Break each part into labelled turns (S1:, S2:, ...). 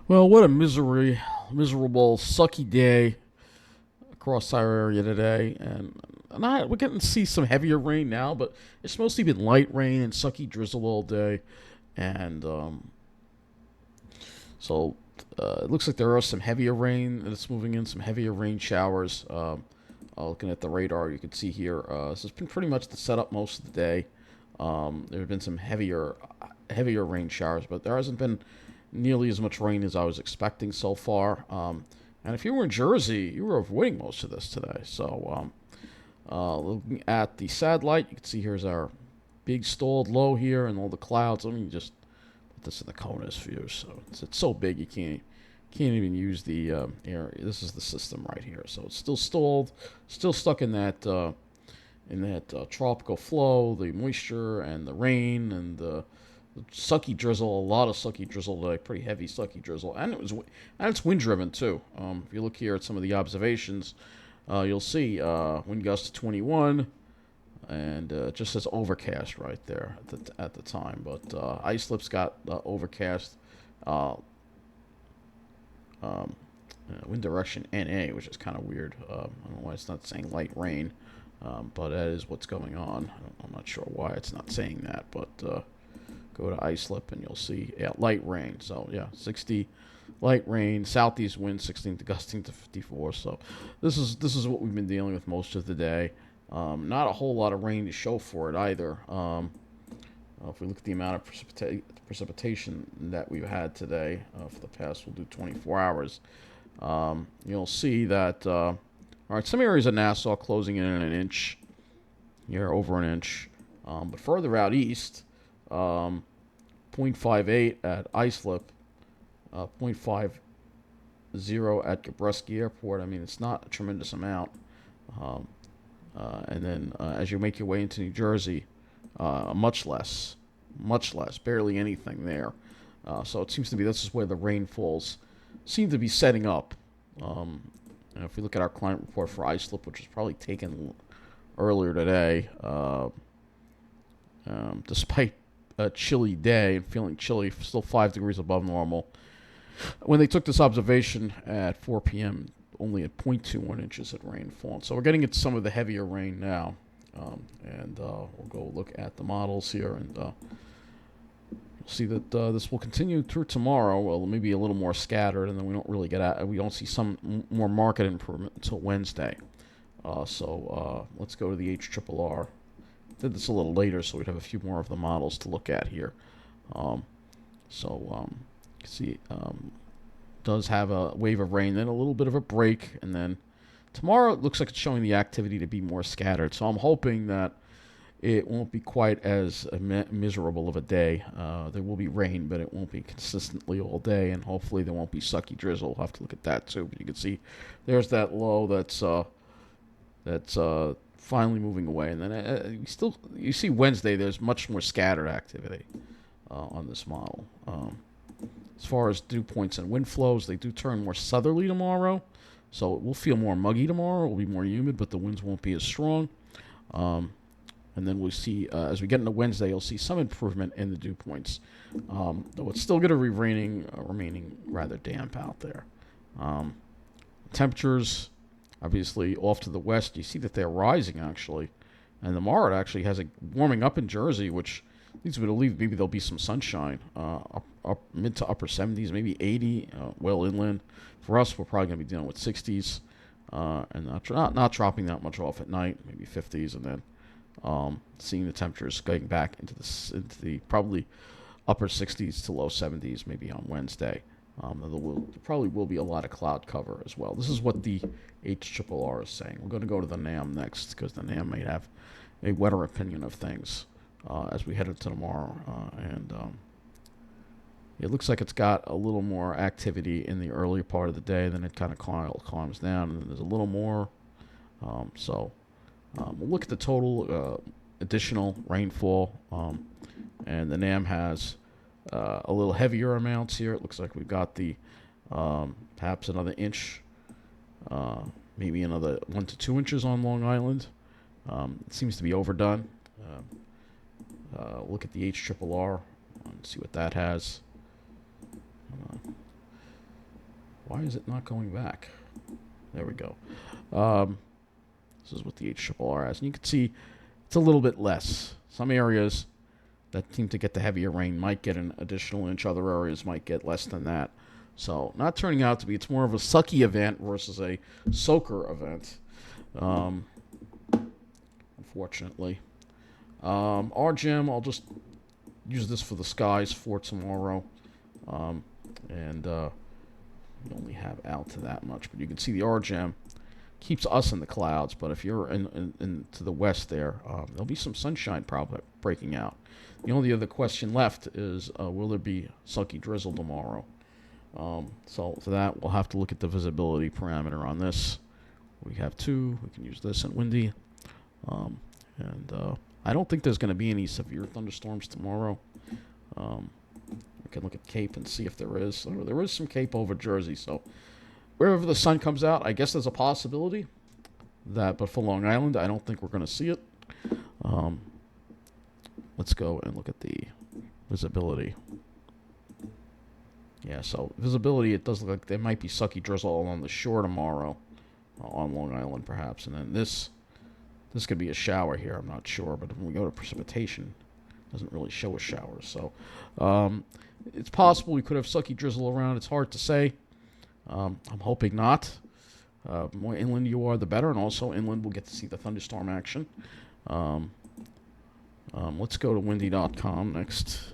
S1: Well, what a miserable, sucky day across our area today, and we're getting to see some heavier rain now, but it's mostly been light rain and sucky drizzle all day, and so it looks like there are some heavier rain that's moving in, some heavier rain showers. Looking at the radar, you can see here. So it's been pretty much the setup most of the day. There have been some heavier rain showers, but there hasn't been nearly as much rain as I was expecting so far. And if you were in Jersey, you were avoiding most of this today. So, looking at the satellite, you can see here's our big stalled low here and all the clouds. Let me just put this in the CONUS view. So it's so big you can't even use the area. This is the system right here. So it's still stalled, still stuck in that tropical flow, the moisture and the rain and the sucky drizzle, a lot of sucky drizzle today, pretty heavy sucky drizzle, and it's wind driven too. If you look here at some of the observations, you'll see wind gusts to 21, and it just says overcast right there at the time. But ice slips got overcast, wind direction NA, which is kind of weird. I don't know why it's not saying light rain, but that is what's going on. I'm not sure why it's not saying that, but. Go to iSlip and you'll see light rain. So yeah, 60 light rain, southeast wind 16 to gusting to 54. So this is what we've been dealing with most of the day. Not a whole lot of rain to show for it either. If we look at the amount of precipitation that we've had today for the past, we'll do 24 hours. You'll see that all right, some areas of Nassau closing in an inch. Here, over an inch. But further out east, 0.58 at Islip, 0.50 at Gabreski Airport. I mean, it's not a tremendous amount. And then as you make your way into New Jersey, much less, barely anything there. So it seems to be this is where the rainfalls seem to be setting up. And if we look at our climate report for Islip, which was probably taken earlier today, despite a chilly day and feeling chilly, still 5 degrees above normal. When they took this observation at 4 p.m., only at 0.21 inches had rainfall. So we're getting into some of the heavier rain now. And we'll go look at the models here, and you'll see that this will continue through tomorrow. Well, maybe a little more scattered, and then we don't really we don't see some more market improvement until Wednesday. So let's go to the HRRR. Did this a little later, so we'd have a few more of the models to look at here. You can see does have a wave of rain, then a little bit of a break, and then tomorrow it looks like it's showing the activity to be more scattered. So I'm hoping that it won't be quite as miserable of a day. There will be rain, but it won't be consistently all day, and hopefully there won't be sucky drizzle. We'll have to look at that too. But you can see there's that low that's finally moving away, and then you see Wednesday there's much more scattered activity on this model. As far as dew points and wind flows, they do turn more southerly tomorrow, so it will feel more muggy tomorrow. It will be more humid, but the winds won't be as strong. And then we'll see as we get into Wednesday, you'll see some improvement in the dew points, though it's still going to be remaining rather damp out there. Temperatures. Obviously, off to the west, you see that they're rising, actually. And tomorrow it actually has a warming up in Jersey, which leads me to believe maybe there'll be some sunshine. Up mid to upper 70s, maybe 80, well inland. For us, we're probably going to be dealing with 60s, and not dropping that much off at night, maybe 50s, and then seeing the temperatures going back into the probably upper 60s to low 70s, maybe on Wednesday. There probably will be a lot of cloud cover as well. This is what the HRRR is saying. We're going to go to the NAM next because the NAM may have a wetter opinion of things as we head into tomorrow. And it looks like it's got a little more activity in the earlier part of the day, then it kind of calms down, and then there's a little more. We'll look at the total additional rainfall, and the NAM has a little heavier amounts here. It looks like we've got the perhaps another inch, maybe another 1 to 2 inches on Long Island. It seems to be overdone. Look at the HRRR and see what that has. Why is it not going back? There we go. This is what the HRRR has. And you can see it's a little bit less. Some areas that seem to get the heavier rain might get an additional inch. Other areas might get less than that. So not turning out to be, it's more of a sucky event versus a soaker event, unfortunately. Our gem, I'll just use this for the skies for tomorrow. And we only have out to that much. But you can see the RGEM keeps us in the clouds. But if you're in to the west there, there'll be some sunshine probably breaking out. The only other question left is, will there be sucky drizzle tomorrow? So that we'll have to look at the visibility parameter on this. We have 2. We can use this and windy. I don't think there's going to be any severe thunderstorms tomorrow. We can look at Cape and see if there is. There is some Cape over Jersey, so wherever the sun comes out, I guess there's a possibility that. But for Long Island, I don't think we're going to see it. Let's go and look at the visibility. Yeah, so visibility, it does look like there might be sucky drizzle along the shore tomorrow, on Long Island perhaps. And then this could be a shower here, I'm not sure. But when we go to precipitation, it doesn't really show a shower. So it's possible we could have sucky drizzle around. It's hard to say. I'm hoping not. The more inland you are, the better. And also inland, we'll get to see the thunderstorm action. Let's go to windy.com next.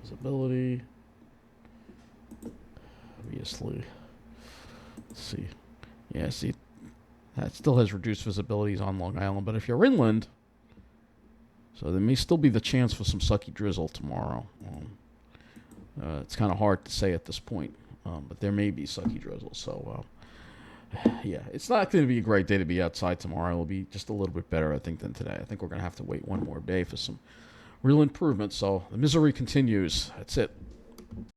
S1: Visibility. Obviously. Let's see. Yeah, see, that still has reduced visibilities on Long Island. But if you're inland, so there may still be the chance for some sucky drizzle tomorrow. It's kind of hard to say at this point, but there may be sucky drizzle. So, yeah, it's not going to be a great day to be outside tomorrow. It'll be just a little bit better, I think, than today. I think we're going to have to wait one more day for some real improvement. So the misery continues. That's it.